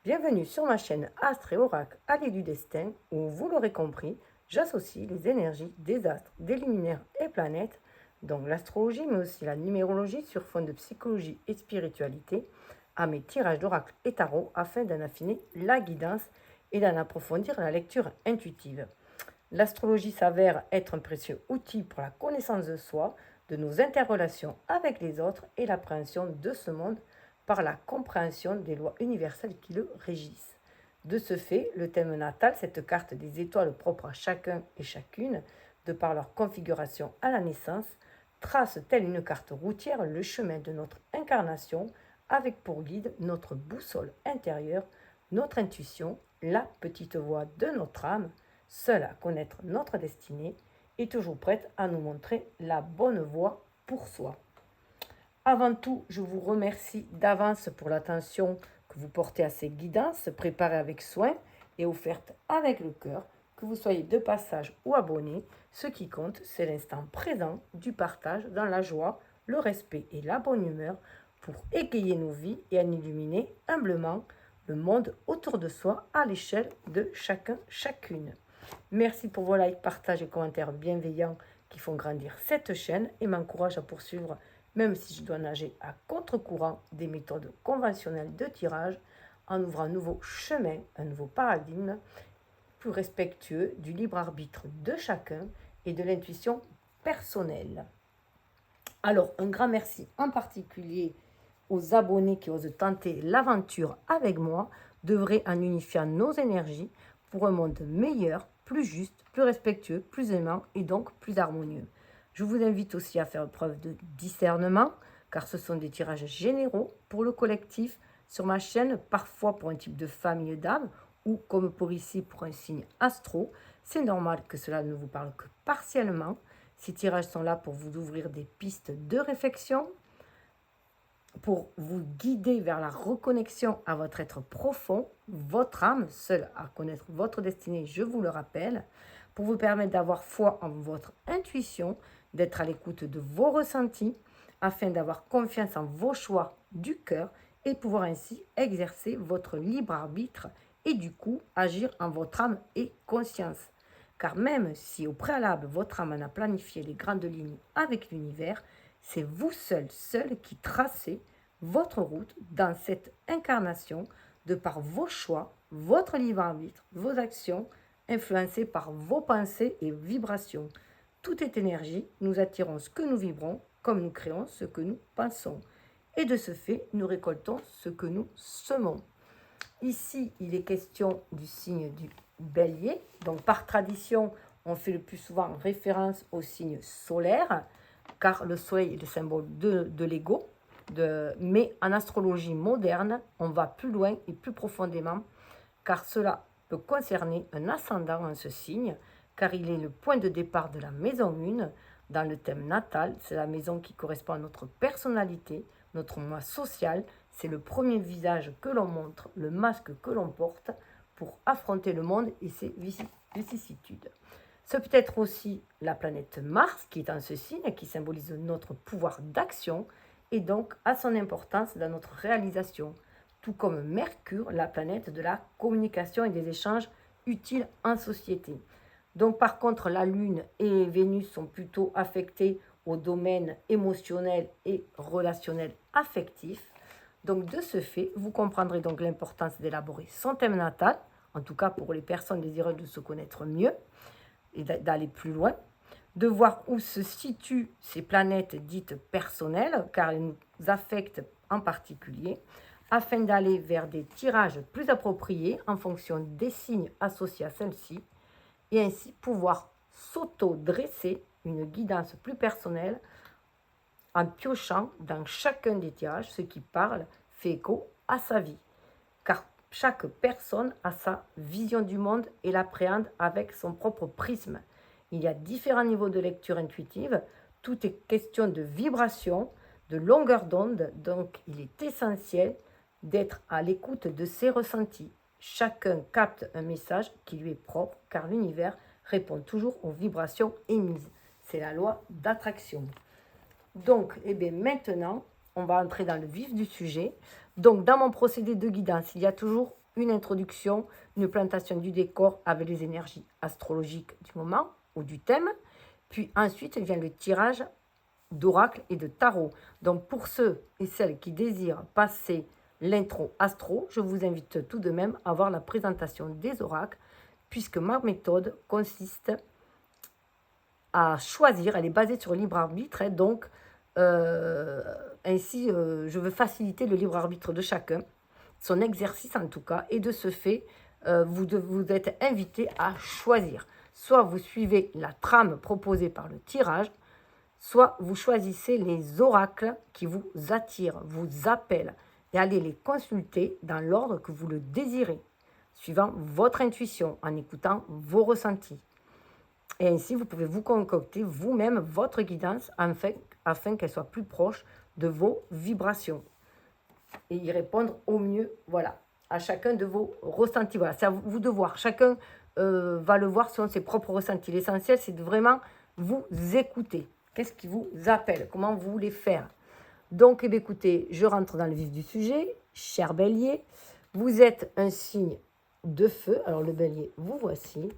Bienvenue sur ma chaîne Astres et Oracle Alliés du Destin où, vous l'aurez compris, j'associe les énergies des astres, des luminaires et planètes, donc l'astrologie mais aussi la numérologie sur fond de psychologie et spiritualité, à mes tirages d'oracle et tarot afin d'en affiner la guidance et d'en approfondir la lecture intuitive. L'astrologie s'avère être un précieux outil pour la connaissance de soi, de nos interrelations avec les autres et l'appréhension de ce monde par la compréhension des lois universelles qui le régissent. De ce fait, le thème natal, cette carte des étoiles propres à chacun et chacune, de par leur configuration à la naissance, trace telle une carte routière le chemin de notre incarnation avec pour guide notre boussole intérieure, notre intuition, la petite voix de notre âme, seule à connaître notre destinée et toujours prête à nous montrer la bonne voie pour soi. Avant tout, je vous remercie d'avance pour l'attention que vous portez à ces guidances préparées avec soin et offertes avec le cœur, que vous soyez de passage ou abonné. Ce qui compte, c'est l'instant présent du partage dans la joie, le respect et la bonne humeur pour égayer nos vies et en illuminer humblement le monde autour de soi à l'échelle de chacun, chacune. Merci pour vos likes, partages et commentaires bienveillants qui font grandir cette chaîne et m'encouragent à poursuivre, même si je dois nager à contre-courant des méthodes conventionnelles de tirage, en ouvrant un nouveau chemin, un nouveau paradigme, plus respectueux du libre arbitre de chacun et de l'intuition personnelle. Alors, un grand merci en particulier aux abonnés qui osent tenter l'aventure avec moi, d'œuvrer en unifiant nos énergies pour un monde meilleur, plus juste, plus respectueux, plus aimant et donc plus harmonieux. Je vous invite aussi à faire preuve de discernement, car ce sont des tirages généraux pour le collectif sur ma chaîne, parfois pour un type de famille d'âme, ou comme pour ici pour un signe astro. C'est normal que cela ne vous parle que partiellement. Ces tirages sont là pour vous ouvrir des pistes de réflexion, pour vous guider vers la reconnexion à votre être profond, votre âme, seule à connaître votre destinée, je vous le rappelle, pour vous permettre d'avoir foi en votre intuition, d'être à l'écoute de vos ressentis, afin d'avoir confiance en vos choix du cœur et pouvoir ainsi exercer votre libre arbitre et du coup agir en votre âme et conscience. Car même si au préalable votre âme en a planifié les grandes lignes avec l'univers, c'est vous seul qui tracez votre route dans cette incarnation de par vos choix, votre libre arbitre, vos actions, influencées par vos pensées et vibrations. Tout est énergie, nous attirons ce que nous vibrons, comme nous créons ce que nous pensons. Et de ce fait, nous récoltons ce que nous semons. Ici, il est question du signe du Bélier. Donc, par tradition, on fait le plus souvent référence au signe solaire, car le soleil est le symbole de l'ego. Mais en astrologie moderne, on va plus loin et plus profondément, car cela peut concerner un ascendant en ce signe, car il est le point de départ de la maison 1 dans le thème natal. C'est la maison qui correspond à notre personnalité, notre moi social. C'est le premier visage que l'on montre, le masque que l'on porte pour affronter le monde et ses vicissitudes. Ce peut être aussi la planète Mars qui est en ce signe et qui symbolise notre pouvoir d'action et donc a son importance dans notre réalisation, tout comme Mercure, la planète de la communication et des échanges utiles en société. Donc par contre, la Lune et Vénus sont plutôt affectées au domaine émotionnel et relationnel affectif. Donc de ce fait, vous comprendrez donc l'importance d'élaborer son thème natal, en tout cas pour les personnes désireuses de se connaître mieux et d'aller plus loin, de voir où se situent ces planètes dites personnelles, car elles nous affectent en particulier, afin d'aller vers des tirages plus appropriés en fonction des signes associés à celles-ci, et ainsi pouvoir s'auto-dresser une guidance plus personnelle en piochant dans chacun des tirages ce qui parle, fait écho à sa vie. Car chaque personne a sa vision du monde et l'appréhende avec son propre prisme. Il y a différents niveaux de lecture intuitive, tout est question de vibration, de longueur d'onde, donc il est essentiel d'être à l'écoute de ses ressentis. Chacun capte un message qui lui est propre, car l'univers répond toujours aux vibrations émises. C'est la loi d'attraction. Donc, maintenant, on va entrer dans le vif du sujet. Donc, dans mon procédé de guidance, il y a toujours une introduction, une plantation du décor avec les énergies astrologiques du moment ou du thème. Puis ensuite vient le tirage d'oracle et de tarot. Donc pour ceux et celles qui désirent passer l'intro astro, je vous invite tout de même à voir la présentation des oracles, puisque ma méthode consiste à choisir, elle est basée sur le libre arbitre, et donc ainsi je veux faciliter le libre arbitre de chacun, son exercice en tout cas, et de ce fait, vous êtes invité à choisir. Soit vous suivez la trame proposée par le tirage, soit vous choisissez les oracles qui vous attirent, vous appellent, et allez les consulter dans l'ordre que vous le désirez, suivant votre intuition, en écoutant vos ressentis. Et ainsi, vous pouvez vous concocter vous-même votre guidance afin qu'elle soit plus proche de vos vibrations. Et y répondre au mieux, voilà, à chacun de vos ressentis. Voilà, c'est à vous de voir. Chacun va le voir selon ses propres ressentis. L'essentiel, c'est de vraiment vous écouter. Qu'est-ce qui vous appelle? Comment vous voulez faire? Donc, eh bien, écoutez, je rentre dans le vif du sujet. Cher Bélier, vous êtes un signe de feu. Alors, le Bélier, vous voici.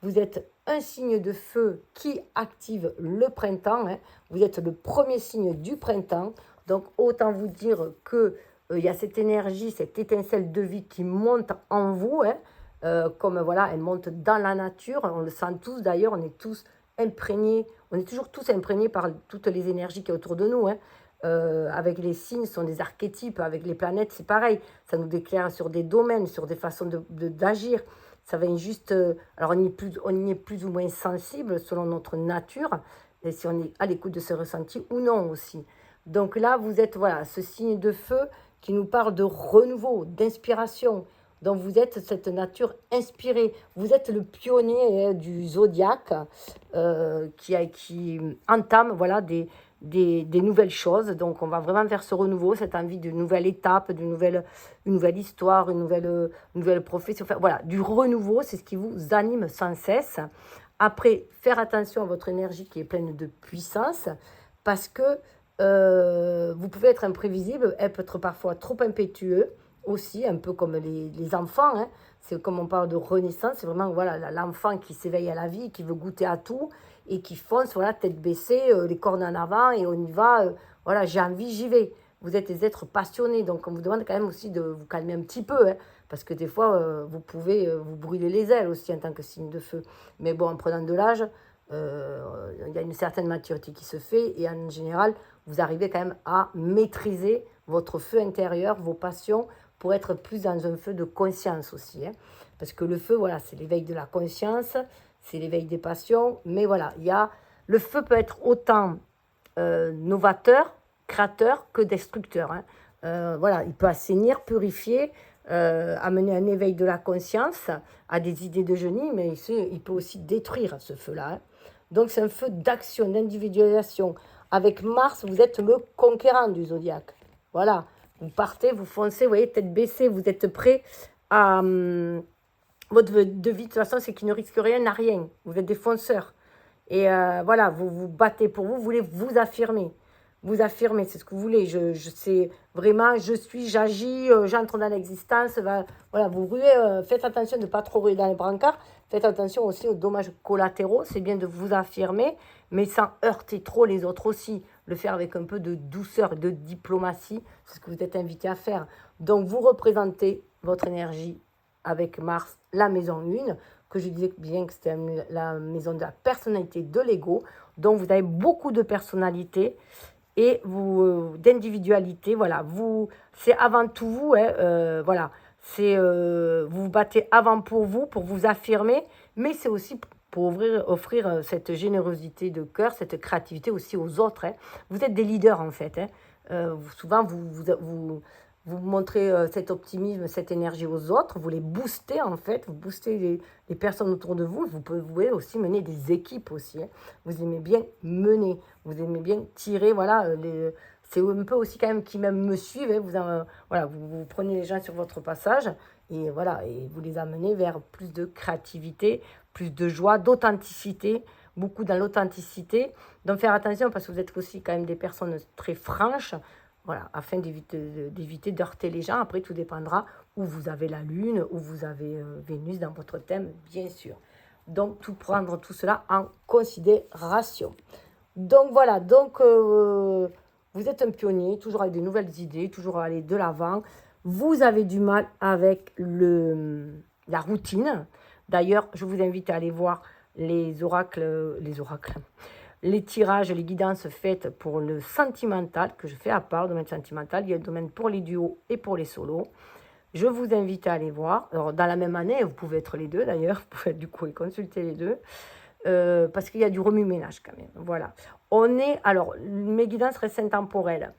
Vous êtes un signe de feu qui active le printemps. Hein. Vous êtes le premier signe du printemps. Donc, autant vous dire que il y a cette énergie, cette étincelle de vie qui monte en vous. Hein. Comme voilà, elle monte dans la nature. On le sent tous d'ailleurs, on est tous imprégnés. On est toujours tous imprégnés par toutes les énergies qui sont autour de nous. Hein. Avec les signes, ce sont des archétypes. Avec les planètes, c'est pareil. Ça nous déclare sur des domaines, sur des façons d'agir. Ça vient juste... alors, on y est plus ou moins sensible selon notre nature, et si on est à l'écoute de ce ressenti ou non aussi. Donc là, vous êtes, voilà, ce signe de feu qui nous parle de renouveau, d'inspiration. Donc, vous êtes cette nature inspirée. Vous êtes le pionnier du zodiaque qui entame, voilà, des nouvelles choses. Donc, on va vraiment vers ce renouveau, cette envie d'une nouvelle étape, une nouvelle histoire, une nouvelle profession. Enfin, voilà, du renouveau, c'est ce qui vous anime sans cesse. Après, faire attention à votre énergie qui est pleine de puissance, parce que vous pouvez être imprévisible, elle peut être parfois trop impétueux aussi, un peu comme les enfants. Hein. C'est comme on parle de renaissance, c'est vraiment voilà, l'enfant qui s'éveille à la vie, qui veut goûter à tout, et qui fonce, voilà, tête baissée, les cornes en avant, et on y va, voilà, j'ai envie, j'y vais. Vous êtes des êtres passionnés, donc on vous demande quand même aussi de vous calmer un petit peu, hein, parce que des fois, vous pouvez vous brûler les ailes aussi en tant que signe de feu. Mais bon, en prenant de l'âge, il y a une certaine maturité qui se fait, et en général, vous arrivez quand même à maîtriser votre feu intérieur, vos passions, pour être plus dans un feu de conscience aussi. Hein. Parce que le feu, voilà, c'est l'éveil de la conscience, c'est l'éveil des passions, mais voilà, le feu peut être autant novateur, créateur que destructeur. Hein. Voilà, il peut assainir, purifier, amener un éveil de la conscience à des idées de génie, mais il peut aussi détruire ce feu-là. Hein. Donc c'est un feu d'action, d'individualisation. Avec Mars, vous êtes le conquérant du zodiaque. Voilà, vous partez, vous foncez, vous voyez, tête baissée, vous êtes prêt à... votre devis, de toute façon, c'est qu'il ne risque rien à rien. Vous êtes des fonceurs. Et voilà, vous vous battez pour vous, vous voulez vous affirmer. Vous affirmer, c'est ce que vous voulez. C'est vraiment, je suis, j'agis, j'entre dans l'existence. Voilà, vous ruez, faites attention de ne pas trop ruer dans les brancards. Faites attention aussi aux dommages collatéraux. C'est bien de vous affirmer, mais sans heurter trop les autres aussi. Le faire avec un peu de douceur, de diplomatie. C'est ce que vous êtes invité à faire. Donc, vous représentez votre énergie avec Mars, la maison 1, que je disais bien que c'était la maison de la personnalité, de l'ego. Donc, vous avez beaucoup de personnalité et d'individualité. Voilà, c'est avant tout vous. Hein, voilà, vous vous battez avant pour vous affirmer, mais c'est aussi pour offrir cette générosité de cœur, cette créativité aussi aux autres. Hein. Vous êtes des leaders en fait. Hein. Souvent, vous montrez cet optimisme, cette énergie aux autres, vous les boostez en fait, vous boostez les personnes autour de vous. Vous pouvez aussi mener des équipes aussi. Hein. Vous aimez bien mener, vous aimez bien tirer, voilà, c'est un peu aussi quand même qui même me suivent. Hein. Voilà, vous prenez les gens sur votre passage et voilà, et vous les amenez vers plus de créativité, plus de joie, d'authenticité, beaucoup dans l'authenticité. Donc faire attention parce que vous êtes aussi quand même des personnes très franches. Voilà, afin d'éviter d'heurter les gens. Après, tout dépendra où vous avez la Lune, où vous avez Vénus dans votre thème, bien sûr. Donc, prendre tout cela en considération. Donc, voilà. Donc, vous êtes un pionnier, toujours avec de nouvelles idées, toujours à aller de l'avant. Vous avez du mal avec la routine. D'ailleurs, je vous invite à aller voir les tirages, les guidances faites pour le sentimental, que je fais à part, le domaine sentimental. Il y a le domaine pour les duos et pour les solos. Je vous invite à aller voir. Alors, dans la même année, vous pouvez être les deux d'ailleurs, vous pouvez du coup consulter les deux, parce qu'il y a du remue-ménage quand même. Voilà. Alors, mes guidances restent intemporelles.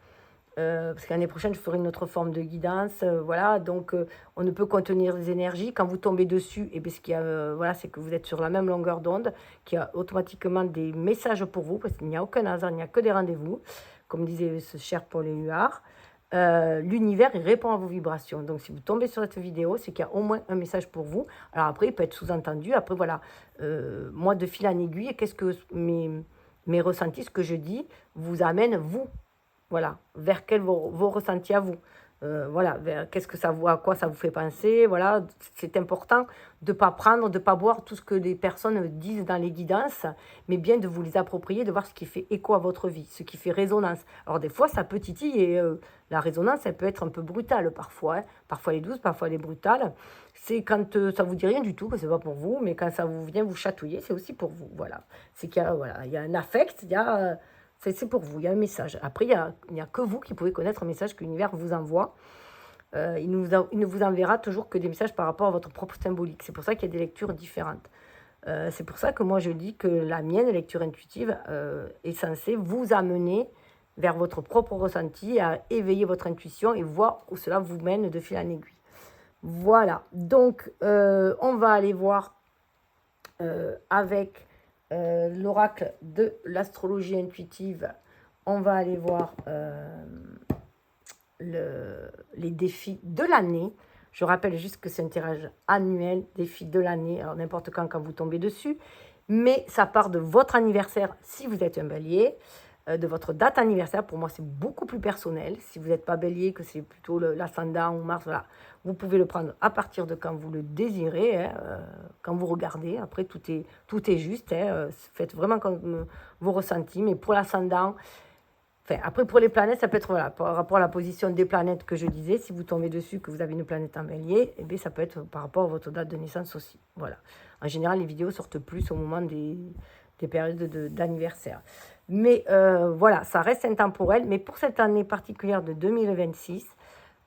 Parce que l'année prochaine, je ferai une autre forme de guidance. Voilà, donc on ne peut contenir les énergies. Quand vous tombez dessus, et bien, voilà, c'est que vous êtes sur la même longueur d'onde, qu'il y a automatiquement des messages pour vous, parce qu'il n'y a aucun hasard, il n'y a que des rendez-vous, comme disait ce cher Paul Éluard. L'univers, il répond à vos vibrations. Donc, si vous tombez sur cette vidéo, c'est qu'il y a au moins un message pour vous. Alors après, il peut être sous-entendu. Après, voilà, moi, de fil en aiguille, qu'est-ce que mes ressentis, ce que je dis, vous amène, vous, voilà, vers quels vos ressentis à vous. Voilà, qu'est-ce que ça vous, à quoi ça vous fait penser. Voilà, c'est important de ne pas prendre, de ne pas boire tout ce que les personnes disent dans les guidances, mais bien de vous les approprier, de voir ce qui fait écho à votre vie, ce qui fait résonance. Alors des fois, ça peut titiller, et la résonance, elle peut être un peu brutale parfois. Hein. Parfois elle est douce, parfois elle est brutale. C'est quand ça vous dit rien du tout, que c'est pas pour vous, mais quand ça vous vient vous chatouiller, c'est aussi pour vous. Voilà, c'est qu'il y a, voilà, il y a un affect, il y a... c'est pour vous, il y a un message. Après, il n'y a que vous qui pouvez connaître un message que l'univers vous envoie. Il ne vous enverra toujours que des messages par rapport à votre propre symbolique. C'est pour ça qu'il y a des lectures différentes. C'est pour ça que moi, je dis que la mienne, lecture intuitive, est censée vous amener vers votre propre ressenti, à éveiller votre intuition et voir où cela vous mène de fil en aiguille. Voilà. Donc, on va aller voir avec... l'oracle de l'astrologie intuitive, on va aller voir les défis de l'année. Je rappelle juste que c'est un tirage annuel, défi de l'année, alors n'importe quand vous tombez dessus, mais ça part de votre anniversaire si vous êtes un bélier, de votre date anniversaire. Pour moi, c'est beaucoup plus personnel. Si vous n'êtes pas bélier, que c'est plutôt l'ascendant ou Mars, voilà, vous pouvez le prendre à partir de quand vous le désirez, hein, quand vous regardez. Après, tout est juste. Hein, faites vraiment comme vous ressentez. Mais pour l'ascendant, enfin, après, pour les planètes, ça peut être voilà, par rapport à la position des planètes que je disais. Si vous tombez dessus, que vous avez une planète en bélier, eh bien, ça peut être par rapport à votre date de naissance aussi. Voilà. En général, les vidéos sortent plus au moment des périodes d'anniversaire. Mais voilà, ça reste intemporel. Mais pour cette année particulière de 2026,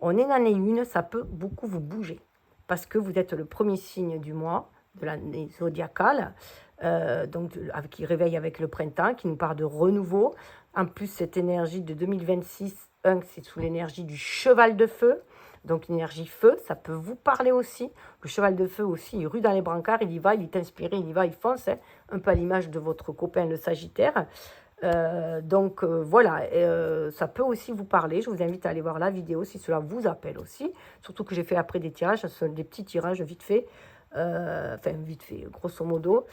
on est l'année 1, ça peut beaucoup vous bouger. Parce que vous êtes le premier signe du mois, de l'année zodiacale, donc qui réveille avec le printemps, qui nous parle de renouveau. En plus, cette énergie de 2026, c'est sous l'énergie du cheval de feu. Donc, l'énergie feu, ça peut vous parler aussi. Le cheval de feu aussi, il rue dans les brancards, il y va, il est inspiré, il y va, il fonce. Hein, un peu à l'image de votre copain, le Sagittaire. Donc, voilà, ça peut aussi vous parler. Je vous invite à aller voir la vidéo si cela vous appelle aussi. Surtout que j'ai fait après des tirages, ce sont des petits tirages vite fait. Enfin, vite fait, grosso modo,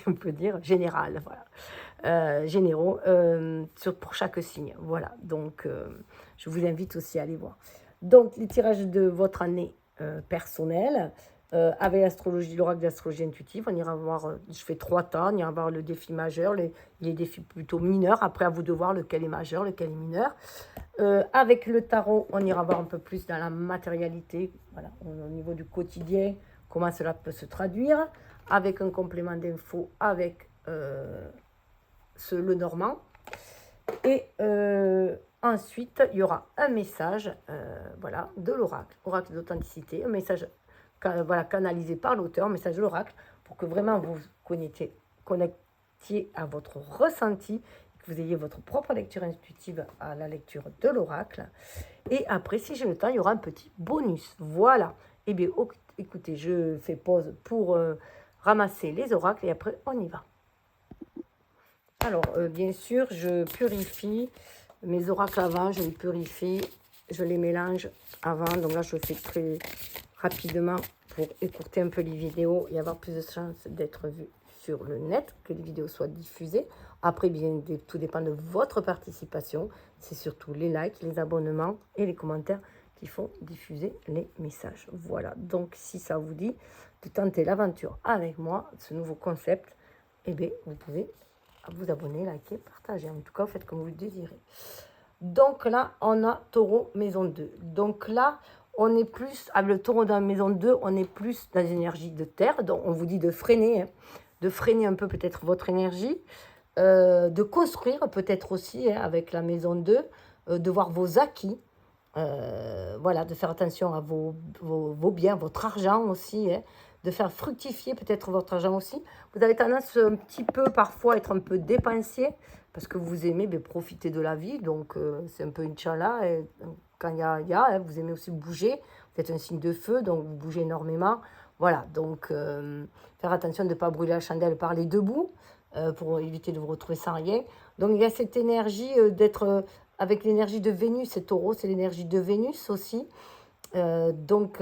on peut dire, général, voilà. Généraux, pour chaque signe. Voilà, donc je vous invite aussi à aller voir. Donc, les tirages de votre année personnelle, avec l'astrologie, l'oracle d'astrologie intuitive, on ira voir, je fais 3 temps, on ira voir le défi majeur, les défis plutôt mineurs, après à vous de voir lequel est majeur, lequel est mineur. Avec le tarot, on ira voir un peu plus dans la matérialité, voilà, au niveau du quotidien, comment cela peut se traduire, avec un complément d'infos, avec le normand. Et ensuite, il y aura un message voilà, de l'oracle, oracle d'authenticité, un message voilà, canalisé par l'auteur, un message de l'oracle, pour que vraiment vous connectiez à votre ressenti, que vous ayez votre propre lecture intuitive à la lecture de l'oracle. Et après, si j'ai le temps, il y aura un petit bonus. Voilà. Eh bien, écoutez, je fais pause pour ramasser les oracles et après, on y va. Alors, bien sûr, je purifie mes oracles avant, je les purifie, je les mélange avant. Donc là, je le fais très rapidement pour écourter un peu les vidéos et avoir plus de chances d'être vues sur le net, que les vidéos soient diffusées. Après, bien, tout dépend de votre participation. C'est surtout les likes, les abonnements et les commentaires qui font diffuser les messages. Voilà, donc si ça vous dit de tenter l'aventure avec moi, ce nouveau concept, eh bien, vous pouvez vous abonner, liker, partager. En tout cas, faites comme vous le désirez. Donc là, on a taureau maison 2. Donc là, on est plus, avec le taureau dans la maison 2, on est plus dans l'énergie de terre. Donc on vous dit de freiner, hein, de freiner un peu peut-être votre énergie, de construire peut-être aussi hein, avec la maison 2, de voir vos acquis. Voilà, de faire attention à vos biens, votre argent aussi, hein, de faire fructifier peut-être votre argent aussi. Vous avez tendance un petit peu parfois à être un peu dépensier parce que vous aimez profiter de la vie, donc c'est un peu Inch'Allah. Et quand il y a, hein, vous aimez aussi bouger, vous êtes un signe de feu, donc vous bougez énormément. Voilà, donc faire attention de ne pas brûler la chandelle par les deux bouts pour éviter de vous retrouver sans rien. Donc il y a cette énergie d'être avec l'énergie de Vénus, et Taureau, c'est l'énergie de Vénus aussi. Donc,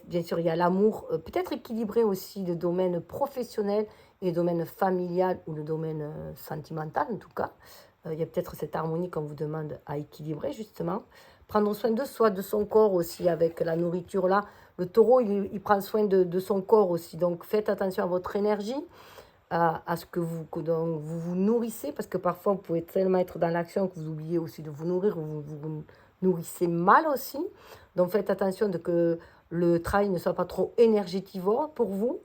bien sûr, il y a l'amour, peut-être équilibré aussi, le domaine professionnel et le domaine familial ou le domaine sentimental, en tout cas. Il y a peut-être cette harmonie qu'on vous demande à équilibrer, justement. Prendre soin de soi, de son corps aussi, avec la nourriture là. Le taureau, il prend soin de son corps aussi. Donc, faites attention à votre énergie, à ce que vous vous nourrissez, parce que parfois, vous pouvez tellement être dans l'action que vous oubliez aussi de vous nourrir, ou vous nourrissez mal aussi. Donc, faites attention de que le travail ne soit pas trop énergétivore pour vous.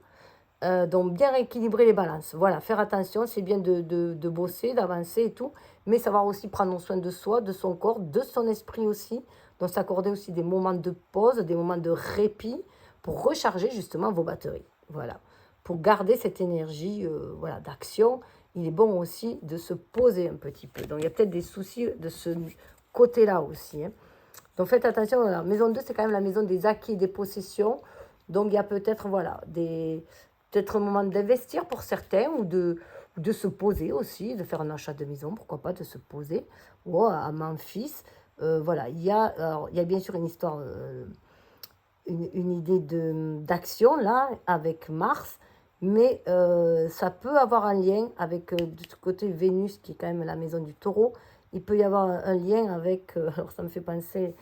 Donc, bien rééquilibrer les balances. Voilà, faire attention, c'est bien de bosser, d'avancer et tout, mais savoir aussi prendre soin de soi, de son corps, de son esprit aussi. Donc, s'accorder aussi des moments de pause, des moments de répit pour recharger justement vos batteries. Voilà, pour garder cette énergie voilà, d'action. Il est bon aussi de se poser un petit peu. Donc, il y a peut-être des soucis de ce côté-là aussi. Hein. Donc, faites attention. Voilà. Maison 2, c'est quand même la maison des acquis et des possessions. Donc, il y a peut-être voilà, peut-être un moment d'investir pour certains ou de se poser aussi, de faire un achat de maison, pourquoi pas, de se poser. Ou à Memphis. Voilà, alors, il y a bien sûr une histoire, une idée d'action là, avec Mars. Mais ça peut avoir un lien avec, de ce côté, Vénus, qui est quand même la maison du taureau. Il peut y avoir un lien avec, alors ça me fait penser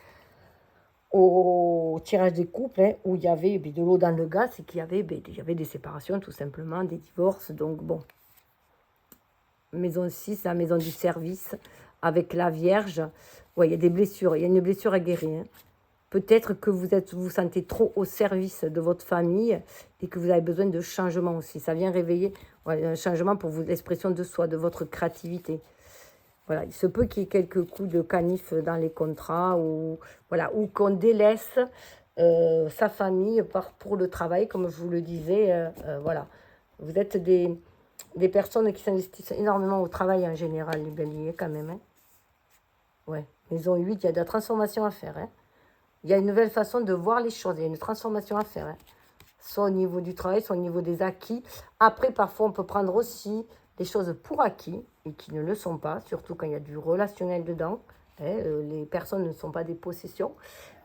au tirage des couples, hein, où il y avait de l'eau dans le gaz, et qu'il y avait des séparations, tout simplement, des divorces. Donc bon, maison 6, la maison du service, avec la Vierge. Ouais, il y a des blessures, il y a une blessure à guérir. Hein. Peut-être que vous vous sentez trop au service de votre famille et que vous avez besoin de changement aussi. Ça vient réveiller un changement pour vous, l'expression de soi, de votre créativité. Voilà, il se peut qu'il y ait quelques coups de canif dans les contrats ou, voilà, ou qu'on délaisse sa famille pour le travail, comme je vous le disais. Voilà, vous êtes des personnes qui s'investissent énormément au travail en général, les béliers, quand même. Hein. Ouais, maison 8, il y a de la transformation à faire. Hein. Il y a une nouvelle façon de voir les choses, il y a une transformation à faire. Hein. Soit au niveau du travail, soit au niveau des acquis. Après, parfois, on peut prendre aussi des choses pour acquis et qui ne le sont pas, surtout quand il y a du relationnel dedans. Hein, les personnes ne sont pas des possessions,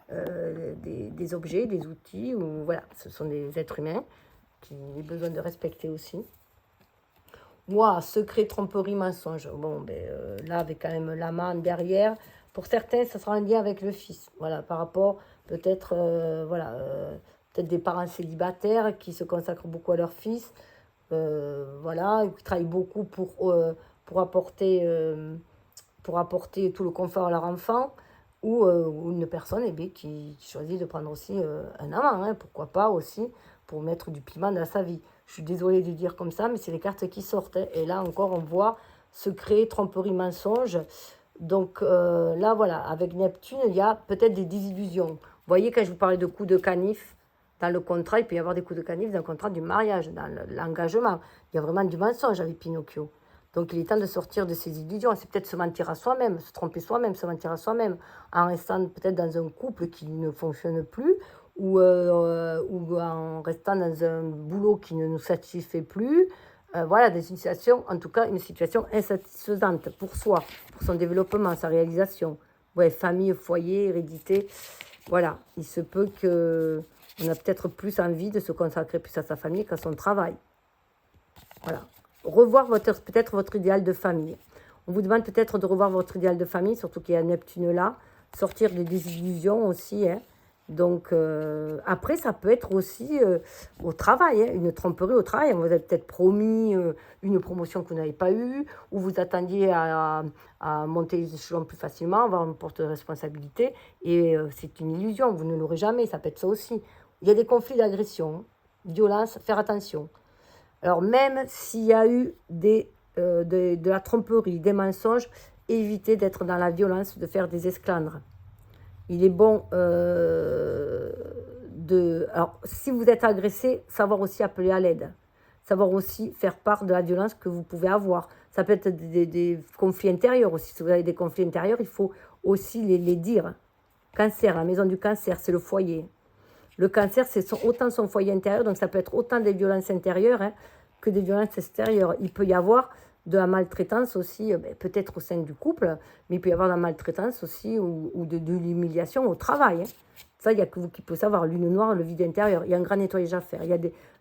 des objets, des outils, ou voilà, ce sont des êtres humains qui ont besoin de respecter aussi. Moi, secret, tromperie, mensonge. Bon, là, avec quand même l'amant derrière. Pour certains, ça sera un lien avec le fils. Voilà, par rapport peut-être, voilà, peut-être des parents célibataires qui se consacrent beaucoup à leur fils. Voilà, qui travaillent beaucoup pour apporter tout le confort à leur enfant. Ou une personne qui choisit de prendre aussi un amant. Hein, pourquoi pas aussi, pour mettre du piment dans sa vie. Je suis désolée de dire comme ça, mais c'est les cartes qui sortent. Hein. Et là encore, on voit secret, tromperie, mensonge. Donc là, voilà, avec Neptune, il y a peut-être des désillusions. Vous voyez, quand je vous parlais de coups de canif dans le contrat, il peut y avoir des coups de canif dans le contrat du mariage, dans l'engagement. Il y a vraiment du mensonge avec Pinocchio. Donc il est temps de sortir de ces illusions. C'est peut-être se mentir à soi-même, se tromper soi-même, se mentir à soi-même, en restant peut-être dans un couple qui ne fonctionne plus, ou en restant dans un boulot qui ne nous satisfait plus. Voilà, des situations, en tout cas une situation insatisfaisante pour soi, pour son développement, sa réalisation. Ouais, famille, foyer, hérédité. Voilà, il se peut qu'on a peut-être plus envie de se consacrer plus à sa famille qu'à son travail. Voilà. revoir peut-être votre idéal de famille. On vous demande peut-être de revoir votre idéal de famille, surtout qu'il y a Neptune là, sortir des désillusions aussi. Hein. Donc, après, ça peut être aussi au travail, hein, une tromperie au travail. Vous avez peut-être promis une promotion que vous n'avez pas eue, ou vous attendiez à monter les échelons plus facilement, avoir une porte de responsabilité, et c'est une illusion, vous ne l'aurez jamais, ça peut être ça aussi. Il y a des conflits d'agression, violence, faire attention. Alors, même s'il y a eu de la tromperie, des mensonges, évitez d'être dans la violence, de faire des esclandres. Il est bon alors, si vous êtes agressé, savoir aussi appeler à l'aide. Savoir aussi faire part de la violence que vous pouvez avoir. Ça peut être des conflits intérieurs aussi. Si vous avez des conflits intérieurs, il faut aussi les dire. Cancer, la maison du cancer, c'est le foyer. Le cancer, c'est autant son foyer intérieur, donc ça peut être autant des violences intérieures hein, que des violences extérieures. Il peut y avoir de la maltraitance aussi, peut-être au sein du couple, mais il peut y avoir de la maltraitance aussi ou de l'humiliation au travail. Hein. Ça, il n'y a que vous qui pouvez savoir. Lune noire, le vide intérieur. Il y a un grand nettoyage à faire. Il y a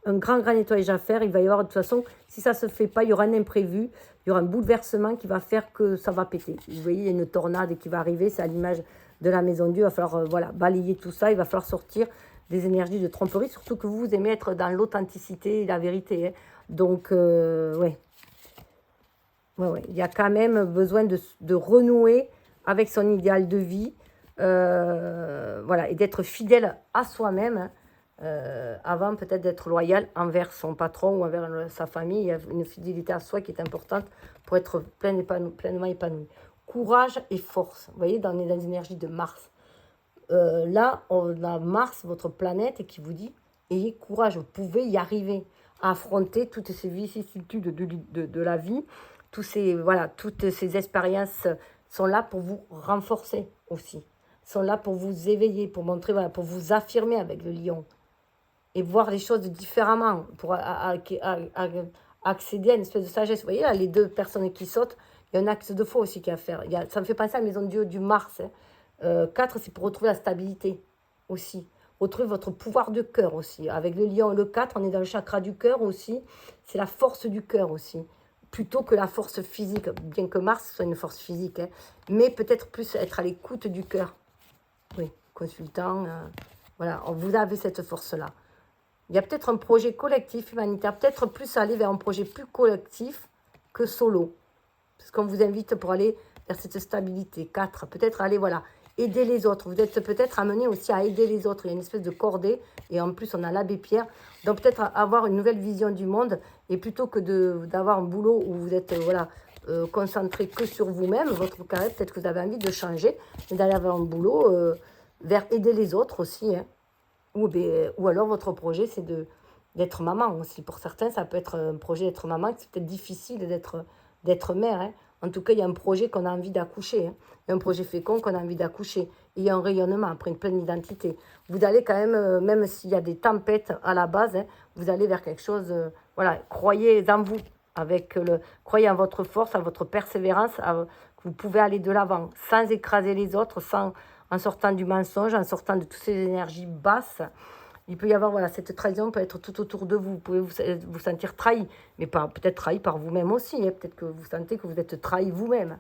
un grand nettoyage à faire. Il va y avoir, de toute façon, si ça ne se fait pas, il y aura un imprévu. Il y aura un bouleversement qui va faire que ça va péter. Vous voyez, il y a une tornade qui va arriver. C'est à l'image de la maison Dieu. Il va falloir voilà, balayer tout ça. Il va falloir sortir des énergies de tromperie. Surtout que vous aimez être dans l'authenticité et la vérité. Hein. Donc, ouais. Ouais. Il y a quand même besoin de renouer avec son idéal de vie. Voilà, et d'être fidèle à soi-même avant peut-être d'être loyal envers son patron ou envers sa famille. Il y a une fidélité à soi qui est importante pour être pleinement épanoui. Courage et force. Vous voyez, on est dans les énergies de Mars. Là, on a Mars, votre planète, qui vous dit ayez courage, vous pouvez y arriver à affronter toutes ces vicissitudes de la vie. Toutes ces expériences sont là pour vous renforcer aussi. Sont là pour vous éveiller, pour montrer, voilà, pour vous affirmer avec le lion et voir les choses différemment, pour accéder à une espèce de sagesse. Vous voyez, là, les deux personnes qui sautent, il y a un axe de faux aussi qui à faire. Ça me fait penser à la maison de Dieu du Mars. Hein. 4, c'est pour retrouver la stabilité aussi. Retrouver votre pouvoir de cœur aussi. Avec le lion et le 4, on est dans le chakra du cœur aussi. C'est la force du cœur aussi. Plutôt que la force physique, bien que Mars soit une force physique. Hein. Mais peut-être plus être à l'écoute du cœur. Oui, consultant, voilà, vous avez cette force-là. Il y a peut-être un projet collectif humanitaire, peut-être plus aller vers un projet plus collectif que solo. Parce qu'on vous invite pour aller vers cette stabilité. 4, peut-être aller, voilà, aider les autres. Vous êtes peut-être amené aussi à aider les autres. Il y a une espèce de cordée, et en plus, on a l'abbé Pierre. Donc, peut-être avoir une nouvelle vision du monde, et plutôt que d'avoir un boulot où vous êtes, voilà, concentré que sur vous-même, votre carré, peut-être que vous avez envie de changer, et d'aller avoir un boulot vers aider les autres aussi. Hein. Ou alors, votre projet, c'est d'être maman aussi. Pour certains, ça peut être un projet d'être maman, c'est peut-être difficile d'être mère. Hein. En tout cas, il y a un projet qu'on a envie d'accoucher. Hein. Il y a un projet fécond qu'on a envie d'accoucher. Il y a un rayonnement, après une pleine identité. Vous allez quand même, même s'il y a des tempêtes à la base, hein, vous allez vers quelque chose, voilà, croyez en vous, croyez en votre force, en votre persévérance, que vous pouvez aller de l'avant, sans écraser les autres, en sortant du mensonge, en sortant de toutes ces énergies basses. Il peut y avoir, voilà, cette trahison peut être tout autour de vous. Vous pouvez vous sentir trahi, mais peut-être trahi par vous-même aussi. Hein. Peut-être que vous sentez que vous êtes trahi vous-même.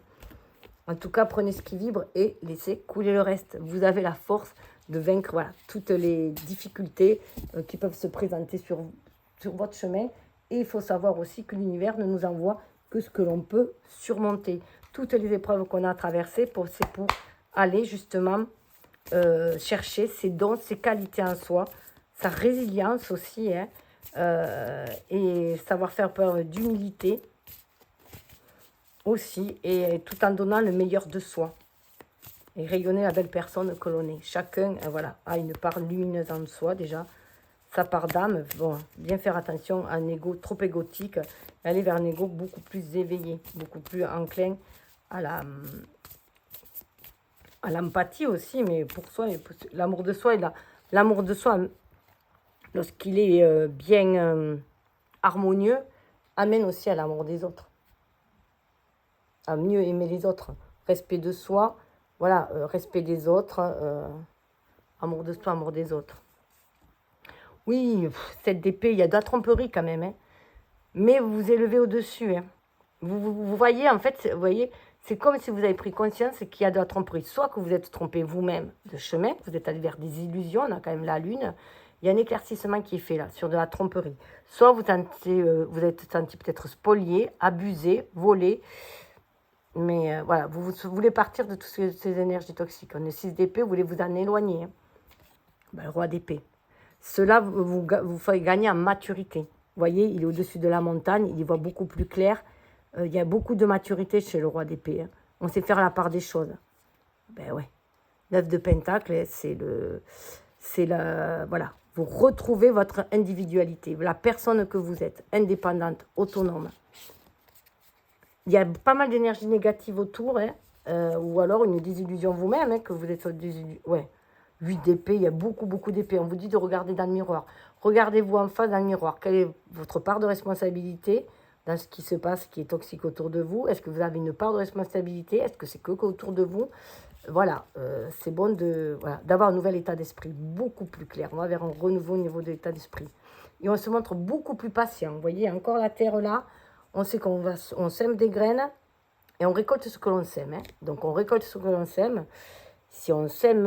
En tout cas, prenez ce qui vibre et laissez couler le reste. Vous avez la force de vaincre voilà, toutes les difficultés qui peuvent se présenter sur votre chemin. Et il faut savoir aussi que l'univers ne nous envoie que ce que l'on peut surmonter. Toutes les épreuves qu'on a traversées, c'est pour aller justement chercher ses dons, ses qualités en soi, sa résilience aussi, hein, et savoir faire preuve d'humilité aussi, et tout en donnant le meilleur de soi. Et rayonner la belle personne que l'on est. Chacun voilà, a une part lumineuse en soi déjà, sa part d'âme. Bon, bien faire attention à un ego trop égotique, et aller vers un ego beaucoup plus éveillé, beaucoup plus enclin à l'empathie aussi, mais pour soi, l'amour de soi, l'amour de soi, lorsqu'il est bien harmonieux, amène aussi à l'amour des autres, à mieux aimer les autres, respect de soi, voilà, respect des autres, amour de soi, amour des autres. Oui, cette épée, il y a de la tromperie quand même, hein. mais vous vous élevez au-dessus. Hein. Vous voyez, en fait, vous voyez, c'est comme si vous avez pris conscience qu'il y a de la tromperie. Soit que vous êtes trompé vous-même de chemin, que vous êtes allé vers des illusions, on a quand même la lune. Il y a un éclaircissement qui est fait là, sur de la tromperie. Soit vous êtes senti peut-être spolié, abusé, volé. Mais voilà, vous voulez partir de toutes ces énergies toxiques. On est 6 d'épée, vous voulez vous en éloigner. Hein. Ben, le roi d'épée. Cela vous fait gagner en maturité. Vous voyez, il est au-dessus de la montagne, il y voit beaucoup plus clair. Il y a beaucoup de maturité chez le roi d'épée. Hein. On sait faire la part des choses. Ben ouais. 9 de pentacle, voilà. Vous retrouvez votre individualité, la personne que vous êtes, indépendante, autonome. Il y a pas mal d'énergie négative autour, hein, ou alors une désillusion vous-même, hein, que vous êtes désillusion. Ouais. 8 d'épée, il y a beaucoup d'épée. On vous dit de regarder dans le miroir. Regardez-vous en face dans le miroir. Quelle est votre part de responsabilité dans ce qui se passe, qui est toxique autour de vous? Est-ce que vous avez une part de responsabilité? Est-ce que c'est que autour de vous? Voilà, c'est bon d'avoir un nouvel état d'esprit, beaucoup plus clair. On va vers un renouveau au niveau de l'état d'esprit. Et on se montre beaucoup plus patient. Vous voyez, encore la terre là. On sait on sème des graines et on récolte ce que l'on sème. Hein. Donc, on récolte ce que l'on sème. Si on sème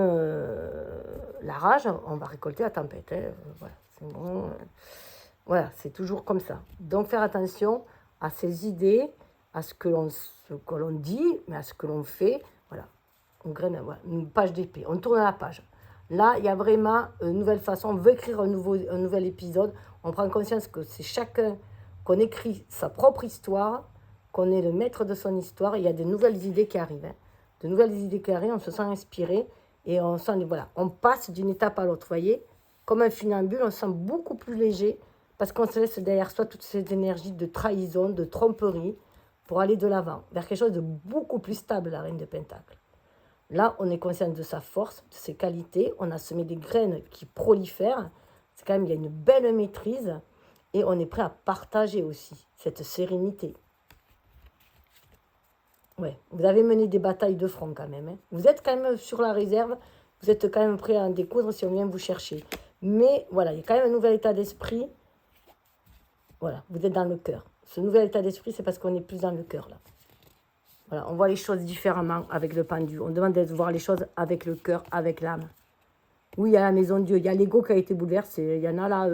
la rage, on va récolter la tempête. Hein. Voilà, c'est bon. Voilà, c'est toujours comme ça. Donc, faire attention à ces idées, à ce que l'on dit, mais à ce que l'on fait. Voilà, on graine voilà, une page d'épée. On tourne la page. Là, il y a vraiment une nouvelle façon. On veut écrire un nouvel épisode. On prend conscience que c'est chacun, qu'on écrit sa propre histoire, qu'on est le maître de son histoire. Il y a de nouvelles idées qui arrivent. Hein. De nouvelles idées qui arrivent, on se sent inspiré et on passe d'une étape à l'autre. Vous voyez, comme un funambule, on se sent beaucoup plus léger parce qu'on se laisse derrière soi toutes ces énergies de trahison, de tromperie pour aller de l'avant, vers quelque chose de beaucoup plus stable, la reine de Pentacle. Là, on est conscient de sa force, de ses qualités. On a semé des graines qui prolifèrent. C'est quand même, il y a une belle maîtrise. Et on est prêt à partager aussi cette sérénité. Ouais, vous avez mené des batailles de front quand même. Hein. Vous êtes quand même sur la réserve. Vous êtes quand même prêt à en découdre si on vient vous chercher. Mais voilà, il y a quand même un nouvel état d'esprit. Voilà, vous êtes dans le cœur. Ce nouvel état d'esprit, c'est parce qu'on est plus dans le cœur là. Voilà, on voit les choses différemment avec le pendu. On demande de voir les choses avec le cœur, avec l'âme. Oui, il y a la maison de Dieu. Il y a l'ego qui a été bouleversé. Il y en a là,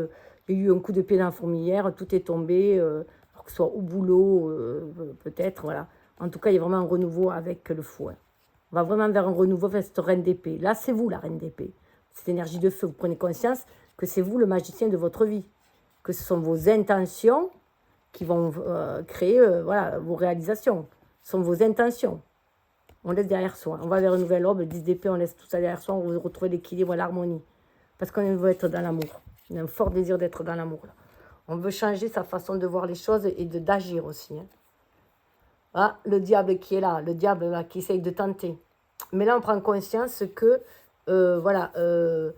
il y a eu un coup de pied dans la fourmilière. Tout est tombé, alors que ce soit au boulot, peut-être. Voilà. En tout cas, il y a vraiment un renouveau avec le fou. Hein. On va vraiment vers un renouveau vers cette reine d'épée. Là, c'est vous la reine d'épée. Cette énergie de feu. Vous prenez conscience que c'est vous le magicien de votre vie. Que ce sont vos intentions qui vont créer voilà, vos réalisations. Ce sont vos intentions. On laisse derrière soi. On va vers une nouvelle ordre, le 10 d'épée, on laisse tout ça derrière soi, on veut retrouver l'équilibre et l'harmonie. Parce qu'on veut être dans l'amour. On a un fort désir d'être dans l'amour. On veut changer sa façon de voir les choses et d'agir aussi. Hein. Ah, le diable qui est là, le diable là, qui essaye de tenter. Mais là, on prend conscience que, voilà, le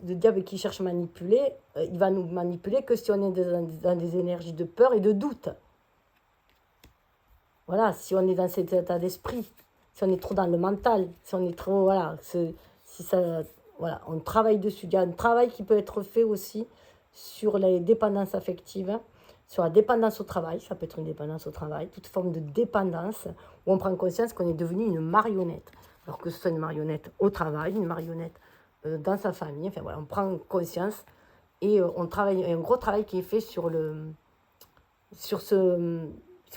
diable qui cherche à manipuler, il va nous manipuler que si on est dans des énergies de peur et de doute. Voilà, si on est dans cet état d'esprit, si on est trop dans le mental, si on est trop, voilà, si ça, voilà, on travaille dessus. Il y a un travail qui peut être fait aussi sur les dépendances affectives, sur la dépendance au travail, ça peut être une dépendance au travail, toute forme de dépendance, où on prend conscience qu'on est devenu une marionnette. Alors que ce soit une marionnette au travail, une marionnette dans sa famille, enfin voilà, on prend conscience et on travaille, il y a un gros travail qui est fait sur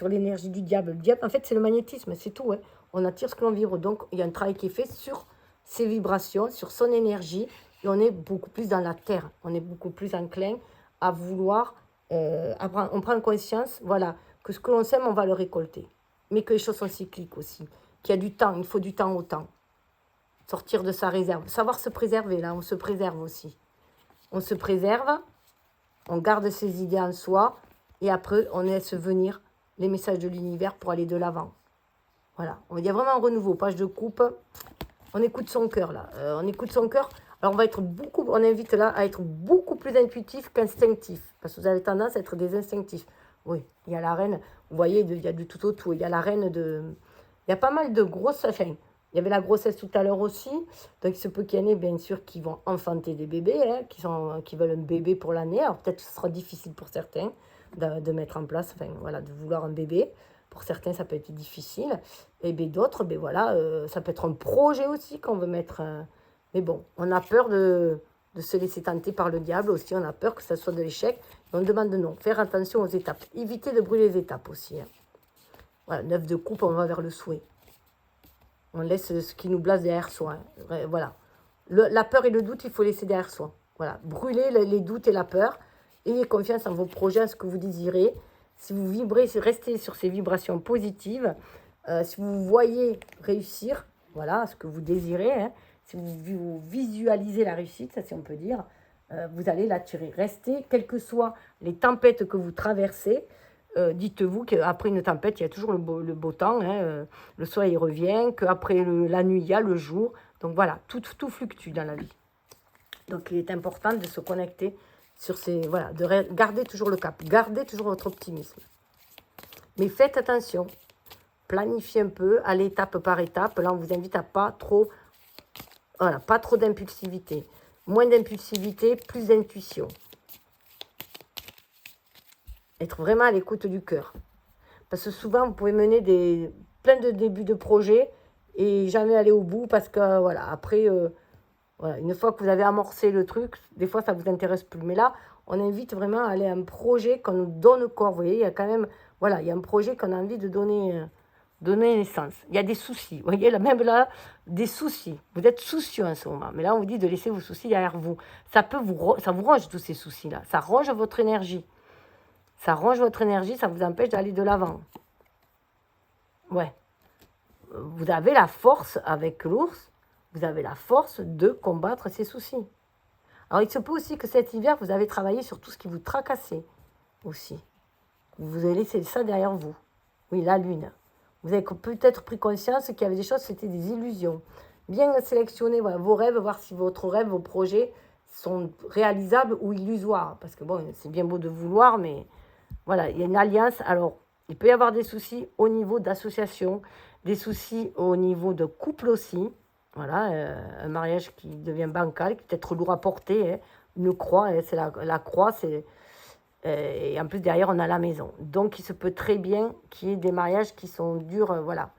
l'énergie du diable. Le diable, en fait, c'est le magnétisme, c'est tout. Hein. On attire ce que l'on vibre. Donc, il y a un travail qui est fait sur ses vibrations, sur son énergie. Et on est beaucoup plus dans la terre. On est beaucoup plus enclin à vouloir... on prend conscience, voilà, que ce que l'on sème, on va le récolter. Mais que les choses sont cycliques aussi. Qu'il y a du temps, il faut du temps au temps. Sortir de sa réserve. Savoir se préserver, là, on se préserve aussi. On se préserve, on garde ses idées en soi, et après, on laisse venir les messages de l'univers pour aller de l'avant. Voilà, il y a vraiment un renouveau, page de coupe. On écoute son cœur, là. On écoute son cœur. Alors, on invite là à être beaucoup plus intuitif qu'instinctif. Parce que vous avez tendance à être des instinctifs. Oui, il y a la reine, vous voyez, il y a du tout au tout. Il y a la reine de... Il y a pas mal de grosses... Enfin, il y avait la grossesse tout à l'heure aussi. Donc, il se peut qu'il y en ait, bien sûr, qui vont enfanter des bébés, hein, qui veulent un bébé pour l'année. Alors, peut-être que ce sera difficile pour certains. de mettre en place, enfin voilà, de vouloir un bébé. Pour certains, ça peut être difficile. Et bien d'autres, ben voilà, ça peut être un projet aussi qu'on veut mettre. Mais bon, on a peur de se laisser tenter par le diable aussi. On a peur que ça soit de l'échec. Et on demande non. Faire attention aux étapes. Éviter de brûler les étapes aussi. Hein. Voilà, 9 de coupe, on va vers le souhait. On laisse ce qui nous blase derrière soi. Hein. Voilà. La peur et le doute, il faut laisser derrière soi. Voilà. Brûler les doutes et la peur. Ayez confiance en vos projets, en ce que vous désirez. Si vous vibrez, restez sur ces vibrations positives. Si vous voyez réussir, voilà, ce que vous désirez, hein, si vous visualisez la réussite, ça si on peut dire, vous allez l'attirer. Restez, quelles que soient les tempêtes que vous traversez, dites-vous qu'après une tempête, il y a toujours le beau temps, hein, le soleil revient, qu'après la nuit, il y a le jour. Donc voilà, tout fluctue dans la vie. Donc il est important de se connecter sur ces... Voilà, de garder toujours le cap, gardez toujours votre optimisme. Mais faites attention, planifiez un peu, allez étape par étape. Là, on vous invite à pas trop... Voilà, pas trop d'impulsivité. Moins d'impulsivité, plus d'intuition. Être vraiment à l'écoute du cœur. Parce que souvent, vous pouvez mener plein de débuts de projet et jamais aller au bout parce que, voilà, après... Voilà, une fois que vous avez amorcé le truc, des fois, ça ne vous intéresse plus. Mais là, on invite vraiment à aller à un projet qu'on nous donne corps. Vous voyez, il y a quand même... Voilà, il y a un projet qu'on a envie de donner naissance. Il y a des soucis. Vous voyez, là, même là, des soucis. Vous êtes soucieux en ce moment. Mais là, on vous dit de laisser vos soucis derrière vous. Ça vous ronge tous ces soucis-là. Ça ronge votre énergie. Ça ronge votre énergie, ça vous empêche d'aller de l'avant. Ouais. Vous avez la force avec l'ours. Vous avez la force de combattre ces soucis. Alors, il se peut aussi que cet hiver, vous avez travaillé sur tout ce qui vous tracassait aussi. Vous avez laissé ça derrière vous. Oui, la lune. Vous avez peut-être pris conscience qu'il y avait des choses, c'était des illusions. Bien sélectionner voilà, vos rêves, voir si votre rêve, vos projets sont réalisables ou illusoires. Parce que bon, c'est bien beau de vouloir, mais voilà, il y a une alliance. Alors, il peut y avoir des soucis au niveau d'association, des soucis au niveau de couple aussi. Voilà, un mariage qui devient bancal, qui peut être lourd à porter. Hein. Une croix, hein, c'est la croix, c'est... et en plus, derrière, on a la maison. Donc, il se peut très bien qu'il y ait des mariages qui sont durs, voilà.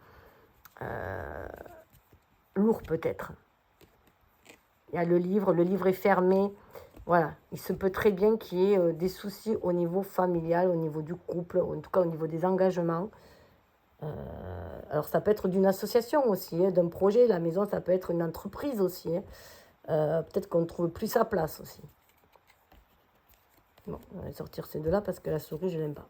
Lourds, peut-être. Il y a le livre est fermé. Voilà, il se peut très bien qu'il y ait des soucis au niveau familial, au niveau du couple, en tout cas au niveau des engagements. Alors, ça peut être d'une association aussi, hein, d'un projet. La maison, ça peut être une entreprise aussi. Hein. Peut-être qu'on ne trouve plus sa place aussi. Bon, on va sortir ces deux-là parce que la souris, je n'aime pas.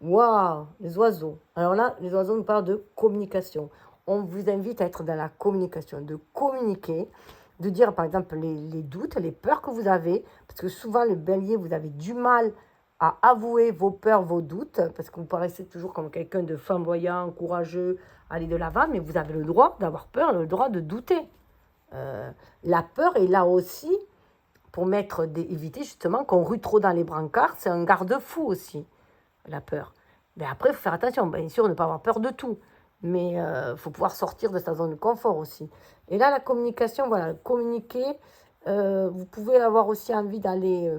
Waouh, les oiseaux. Alors là, les oiseaux nous parlent de communication. On vous invite à être dans la communication, de communiquer, de dire par exemple les doutes, les peurs que vous avez. Parce que souvent, le bélier, vous avez du mal à avouer vos peurs, vos doutes, parce que vous paraissez toujours comme quelqu'un de flamboyant, courageux, aller de l'avant, mais vous avez le droit d'avoir peur, le droit de douter. La peur est là aussi pour éviter justement qu'on rue trop dans les brancards, c'est un garde-fou aussi, la peur. Mais après, il faut faire attention, bien sûr, ne pas avoir peur de tout, mais il faut pouvoir sortir de sa zone de confort aussi. Et là, la communication, voilà, communiquer, vous pouvez avoir aussi envie d'aller...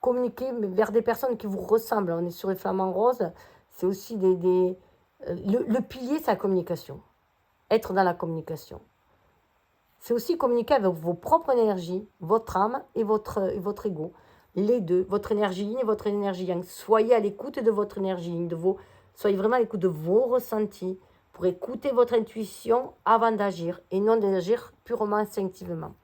communiquer vers des personnes qui vous ressemblent. On est sur les flamants roses, c'est aussi le pilier, c'est la communication. Être dans la communication. C'est aussi communiquer avec vos propres énergies, votre âme et votre ego. Les deux, votre énergie yin et votre énergie yang. Soyez à l'écoute de votre énergie yin, soyez vraiment à l'écoute de vos ressentis pour écouter votre intuition avant d'agir et non d'agir purement instinctivement.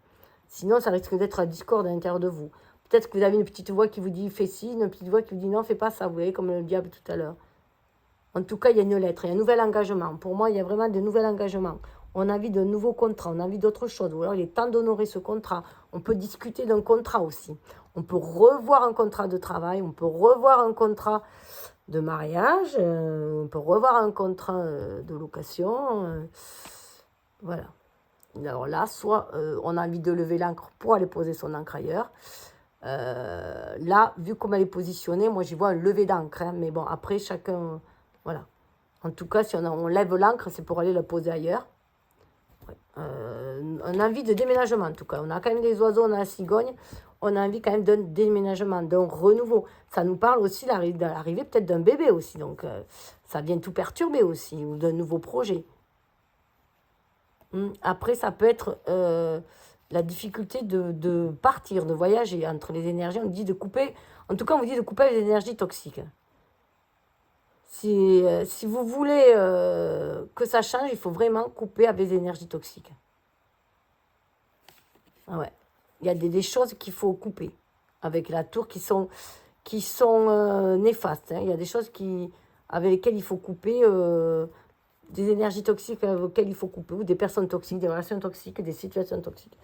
Sinon, ça risque d'être la discorde à l'intérieur de vous. Peut-être que vous avez une petite voix qui vous dit « fais ci », une petite voix qui vous dit « non, fais pas ça », vous voyez, comme le diable tout à l'heure. En tout cas, il y a une lettre, il y a un nouvel engagement. Pour moi, il y a vraiment de nouveaux engagements. On a envie de nouveaux contrats, on a envie d'autre chose. Ou alors, il est temps d'honorer ce contrat. On peut discuter d'un contrat aussi. On peut revoir un contrat de travail, on peut revoir un contrat de mariage, on peut revoir un contrat de location. Voilà. Alors là, soit on a envie de lever l'encre pour aller poser son encre ailleurs. Là, vu comme elle est positionnée, moi j'y vois un lever d'encre. Hein, mais bon, après, chacun... Voilà. En tout cas, si on lève l'encre, c'est pour aller la poser ailleurs. Ouais. On a envie de déménagement en tout cas. On a quand même des oiseaux, on a la cigogne. On a envie quand même d'un déménagement, d'un renouveau. Ça nous parle aussi de l'arrivée peut-être d'un bébé aussi. Donc ça vient tout perturber aussi, ou d'un nouveau projet. Après, ça peut être la difficulté de partir, de voyager entre les énergies. On dit de couper, en tout cas, on vous dit de couper les énergies toxiques. Si vous voulez que ça change, il faut vraiment couper avec les énergies toxiques. Ah ouais. Il y a des choses qu'il faut couper avec la tour qui sont néfastes. Hein. Il y a des choses avec lesquelles il faut couper, des énergies toxiques auxquelles il faut couper, ou des personnes toxiques, des relations toxiques, des situations toxiques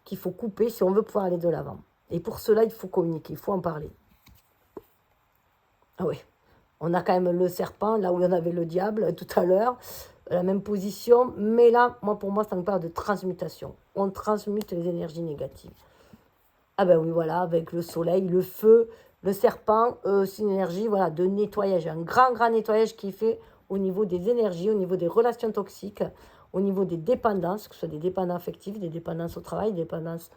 qu'il faut couper si on veut pouvoir aller de l'avant. Et pour cela, il faut communiquer, il faut en parler. Ah oui. On a quand même le serpent, là où on avait le diable tout à l'heure, la même position. Mais là, pour moi, ça me parle de transmutation. On transmute les énergies négatives. Ah ben oui, voilà, avec le soleil, le feu, le serpent, c'est une énergie voilà, de nettoyage. Un grand nettoyage qui est fait au niveau des énergies, au niveau des relations toxiques, au niveau des dépendances, que ce soit des dépendances affectives, des dépendances au travail, des dépendances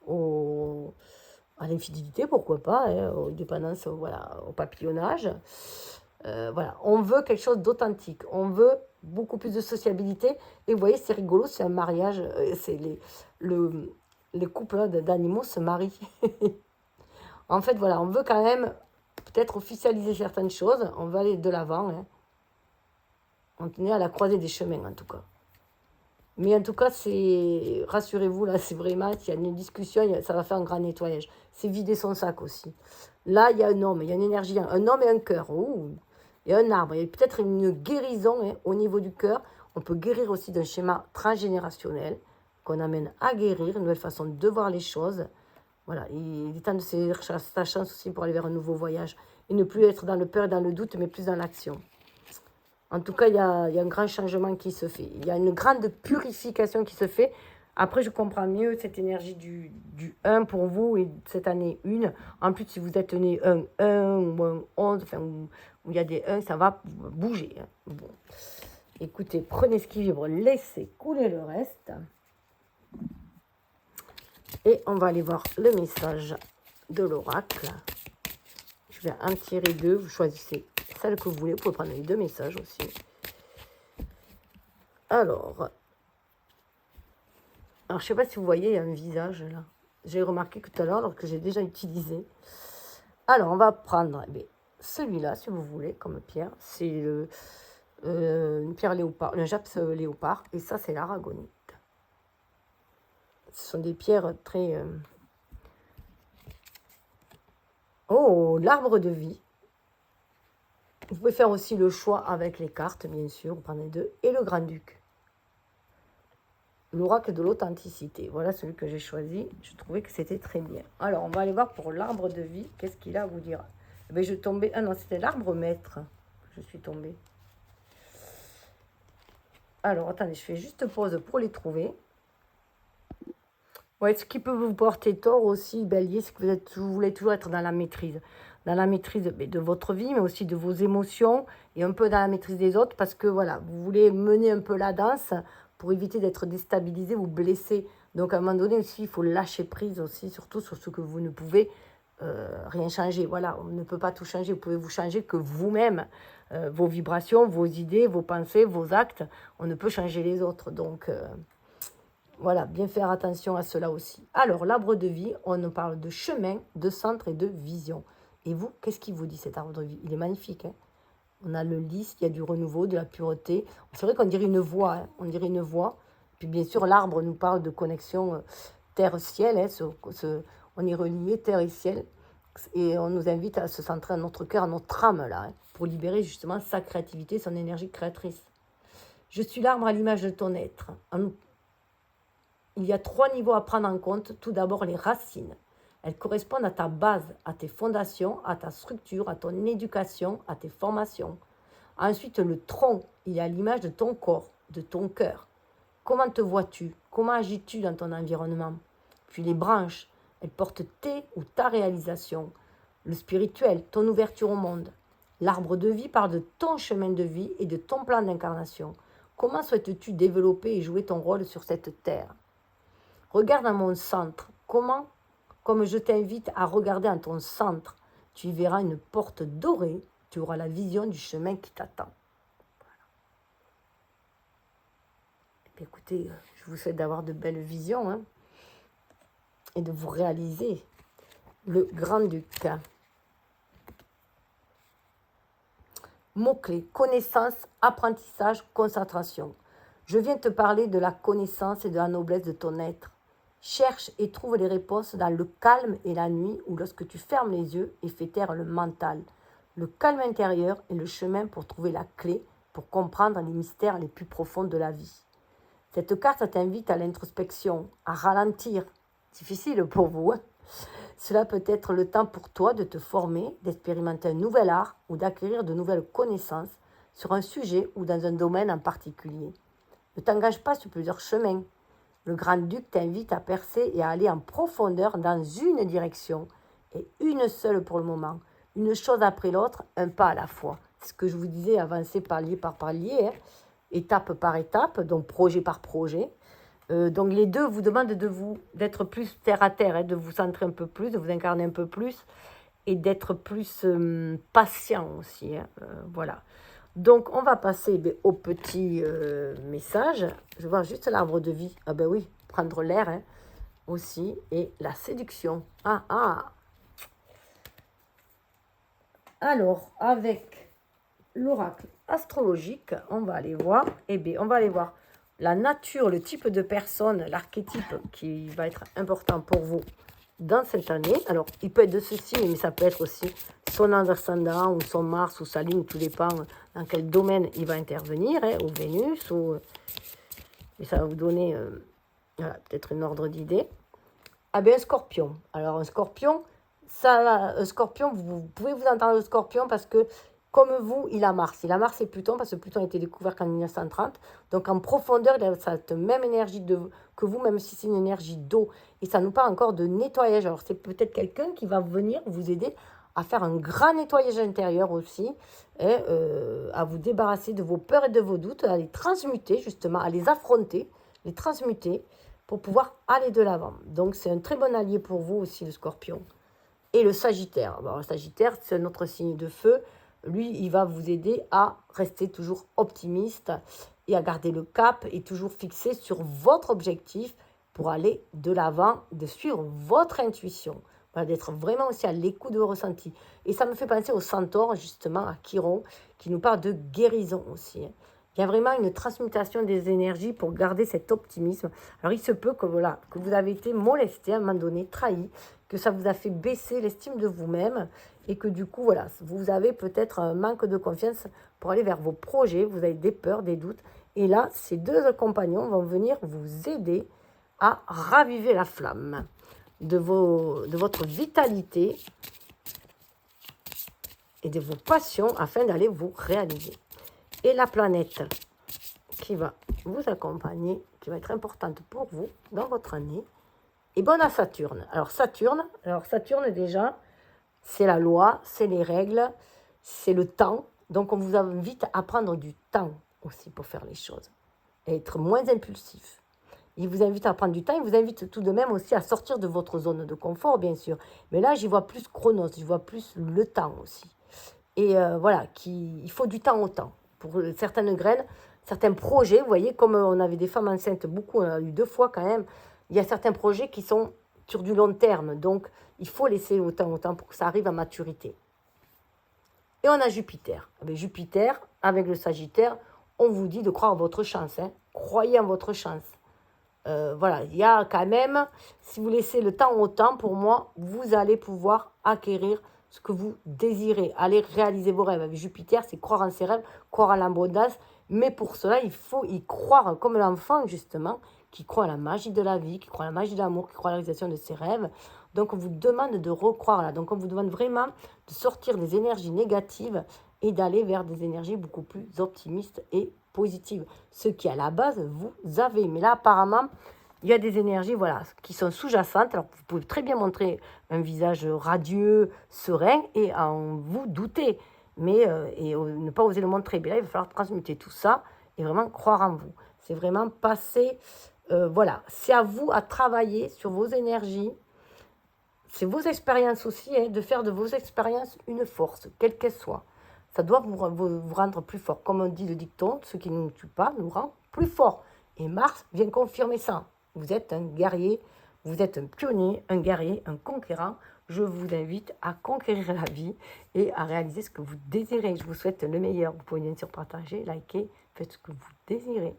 à l'infidélité, pourquoi pas, hein, aux dépendances au papillonnage. Voilà, on veut quelque chose d'authentique, on veut beaucoup plus de sociabilité. Et vous voyez, c'est rigolo, c'est un mariage, c'est les couples d'animaux se marient. En fait, voilà, on veut quand même peut-être officialiser certaines choses, on veut aller de l'avant. Hein. On est à la croisée des chemins, en tout cas. Mais en tout cas, rassurez-vous, là, c'est vraiment, il y a une discussion, ça va faire un grand nettoyage. C'est vider son sac aussi. Là, il y a un homme, il y a une énergie, un homme et un cœur. Ouh. Il y a un arbre, il y a peut-être une guérison hein, au niveau du cœur. On peut guérir aussi d'un schéma transgénérationnel qu'on amène à guérir, une nouvelle façon de voir les choses. Voilà, il est temps de saisir sa chance aussi pour aller vers un nouveau voyage. Et ne plus être dans le peur et dans le doute, mais plus dans l'action. En tout cas, il y a un grand changement qui se fait. Il y a une grande purification qui se fait. Après, je comprends mieux cette énergie du 1 pour vous et cette année 1. En plus, si vous êtes né un 1 ou un 11, enfin, où il y a des 1, ça va bouger. Hein. Bon. Écoutez, prenez ce qui vibre, laissez couler le reste. Et on va aller voir le message de l'oracle. Je vais en tirer 2. Vous choisissez celle que vous voulez. Vous pouvez prendre les 2 messages aussi. Alors, je ne sais pas si vous voyez, il y a un visage là. J'ai remarqué tout à l'heure, alors que j'ai déjà utilisé. Alors, on va prendre celui-là, si vous voulez, comme pierre. C'est une pierre léopard, un japs léopard. Et ça, c'est l'aragonite. Ce sont des pierres très... Oh, l'arbre de vie. Vous pouvez faire aussi le choix avec les cartes, bien sûr. Vous prenez 2. Et le grand-duc. L'oracle de l'authenticité. Voilà celui que j'ai choisi. Je trouvais que c'était très bien. Alors, on va aller voir pour l'arbre de vie. Qu'est-ce qu'il a à vous dire? Je tombais... Ah non, c'était l'arbre maître. Je suis tombée. Alors, attendez, je fais juste pause pour les trouver. Ouais, ce qui peut vous porter tort aussi, bélier, c'est que vous voulez toujours être dans la maîtrise. Dans la maîtrise de votre vie, mais aussi de vos émotions. Et un peu dans la maîtrise des autres. Parce que, voilà, vous voulez mener un peu la danse pour éviter d'être déstabilisé ou blessé. Donc, à un moment donné aussi, il faut lâcher prise aussi, surtout sur ce que vous ne pouvez rien changer. Voilà, on ne peut pas tout changer. Vous pouvez vous changer que vous-même. Vos vibrations, vos idées, vos pensées, vos actes. On ne peut changer les autres. Donc, voilà, bien faire attention à cela aussi. Alors, l'arbre de vie, on nous parle de chemin, de centre et de vision. Et vous, qu'est-ce qu'il vous dit cet arbre de vie? Il est magnifique, hein? On a le lys, il y a du renouveau, de la pureté. C'est vrai qu'on dirait une voix, hein, on dirait une voix. Puis bien sûr, l'arbre nous parle de connexion terre-ciel. Hein, on est relié terre et ciel. Et on nous invite à se centrer à notre cœur, à notre âme, là, hein, pour libérer justement sa créativité, son énergie créatrice. Je suis l'arbre à l'image de ton être. Il y a 3 niveaux à prendre en compte. Tout d'abord, les racines. Elles correspondent à ta base, à tes fondations, à ta structure, à ton éducation, à tes formations. Ensuite, le tronc, il est à l'image de ton corps, de ton cœur. Comment te vois-tu? Comment agis-tu dans ton environnement? Puis les branches, elles portent tes ou ta réalisation. Le spirituel, ton ouverture au monde. L'arbre de vie parle de ton chemin de vie et de ton plan d'incarnation. comment souhaites-tu développer et jouer ton rôle sur cette terre? Regarde à mon centre. Comment, comme je t'invite à regarder en ton centre, tu y verras une porte dorée, tu auras la vision du chemin qui t'attend. Écoutez, je vous souhaite d'avoir de belles visions hein, et de vous réaliser le grand-duc. Mots-clés, connaissance, apprentissage, concentration. Je viens te parler de la connaissance et de la noblesse de ton être. Cherche et trouve les réponses dans le calme et la nuit ou lorsque tu fermes les yeux et fais taire le mental. Le calme intérieur est le chemin pour trouver la clé, pour comprendre les mystères les plus profonds de la vie. Cette carte t'invite à l'introspection, à ralentir. Difficile pour vous, hein? Cela peut être le temps pour toi de te former, d'expérimenter un nouvel art ou d'acquérir de nouvelles connaissances sur un sujet ou dans un domaine en particulier. Ne t'engage pas sur plusieurs chemins. Le grand-duc t'invite à percer et à aller en profondeur dans une direction, et une seule pour le moment. Une chose après l'autre, un pas à la fois. C'est ce que je vous disais, avancer palier par palier, hein, étape par étape, donc projet par projet. Donc les deux vous demandent d'être plus terre à terre, hein, de vous centrer un peu plus, de vous incarner un peu plus et d'être plus patient aussi. Hein, voilà. Donc on va passer au petit message. Je vois juste l'arbre de vie. Ah ben oui, prendre l'air hein, aussi. Et la séduction. Alors, avec l'oracle astrologique, on va aller voir. Eh bien, on va aller voir la nature, le type de personne, l'archétype qui va être important pour vous dans cette année. Alors, il peut être de ceci, mais ça peut être aussi son ascendant ou son Mars ou sa Lune, tout dépend dans quel domaine il va intervenir, hein, ou Vénus, et ça va vous donner voilà, peut-être un ordre d'idée. Ah bien, un scorpion. Alors, un scorpion, vous pouvez vous entendre le scorpion parce que comme vous, il a Mars. Il a Mars et Pluton parce que Pluton a été découvert qu'en 1930. Donc en profondeur, il a cette même énergie que vous, même si c'est une énergie d'eau. Et ça nous parle encore de nettoyage. Alors c'est peut-être quelqu'un qui va venir vous aider à faire un grand nettoyage intérieur aussi. Et à vous débarrasser de vos peurs et de vos doutes, à les transmuter justement, à les affronter, les transmuter pour pouvoir aller de l'avant. Donc c'est un très bon allié pour vous aussi, le scorpion. Et le Sagittaire. Alors, le Sagittaire, c'est un autre signe de feu. Lui, il va vous aider à rester toujours optimiste et à garder le cap et toujours fixé sur votre objectif pour aller de l'avant, de suivre votre intuition. Voilà, d'être vraiment aussi à l'écoute de vos ressentis. Et ça me fait penser au centaure, justement, à Chiron, qui nous parle de guérison aussi. Il y a vraiment une transmutation des énergies pour garder cet optimisme. Alors, il se peut que, voilà, que vous avez été molesté à un moment donné, trahi, que ça vous a fait baisser l'estime de vous-même et que du coup, voilà, vous avez peut-être un manque de confiance pour aller vers vos projets, vous avez des peurs, des doutes. Et là, ces deux compagnons vont venir vous aider à raviver la flamme de votre vitalité et de vos passions afin d'aller vous réaliser. Et la planète qui va vous accompagner, qui va être importante pour vous dans votre année, et bonne à Saturne. Alors Saturne déjà, c'est la loi, c'est les règles, c'est le temps. Donc on vous invite à prendre du temps aussi pour faire les choses et être moins impulsif. Il vous invite à prendre du temps, il vous invite tout de même aussi à sortir de votre zone de confort, bien sûr. Mais là, j'y vois plus chronos, j'y vois plus le temps aussi. Et voilà, il faut du temps au temps. Pour certaines graines, certains projets, vous voyez, comme on avait des femmes enceintes, beaucoup, on a eu 2 fois quand même, il y a certains projets qui sont sur du long terme. Donc, il faut laisser autant pour que ça arrive à maturité. Et on a Jupiter. Avec Jupiter, avec le Sagittaire, on vous dit de croire en votre chance. Hein. Croyez en votre chance. Voilà, il y a quand même, si vous laissez le temps au temps, pour moi, vous allez pouvoir acquérir ce que vous désirez. Allez réaliser vos rêves. Avec Jupiter, c'est croire en ses rêves, croire en l'abondance. Mais pour cela, il faut y croire comme l'enfant, justement, qui croit à la magie de la vie, qui croit à la magie de l'amour, qui croit à la réalisation de ses rêves. Donc, on vous demande de recroire là. Donc, on vous demande vraiment de sortir des énergies négatives et d'aller vers des énergies beaucoup plus optimistes et positives. Ce qui, à la base, vous avez. Mais là, apparemment, il y a des énergies voilà, qui sont sous-jacentes. Alors, vous pouvez très bien montrer un visage radieux, serein et en vous douter. Mais et ne pas oser le montrer. Mais là, il va falloir transmuter tout ça et vraiment croire en vous. C'est vraiment passer, voilà, c'est à vous à travailler sur vos énergies. C'est vos expériences aussi, hein, de faire de vos expériences une force, quelle qu'elle soit. Ça doit vous rendre plus fort. Comme on dit le dicton, ce qui ne nous tue pas nous rend plus fort. Et Mars vient confirmer ça. Vous êtes un guerrier, vous êtes un pionnier, un guerrier, un conquérant. Je vous invite à conquérir la vie et à réaliser ce que vous désirez. Je vous souhaite le meilleur. Vous pouvez bien sûr partager, liker, faites ce que vous désirez.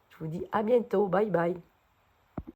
Je vous dis à bientôt. Bye bye.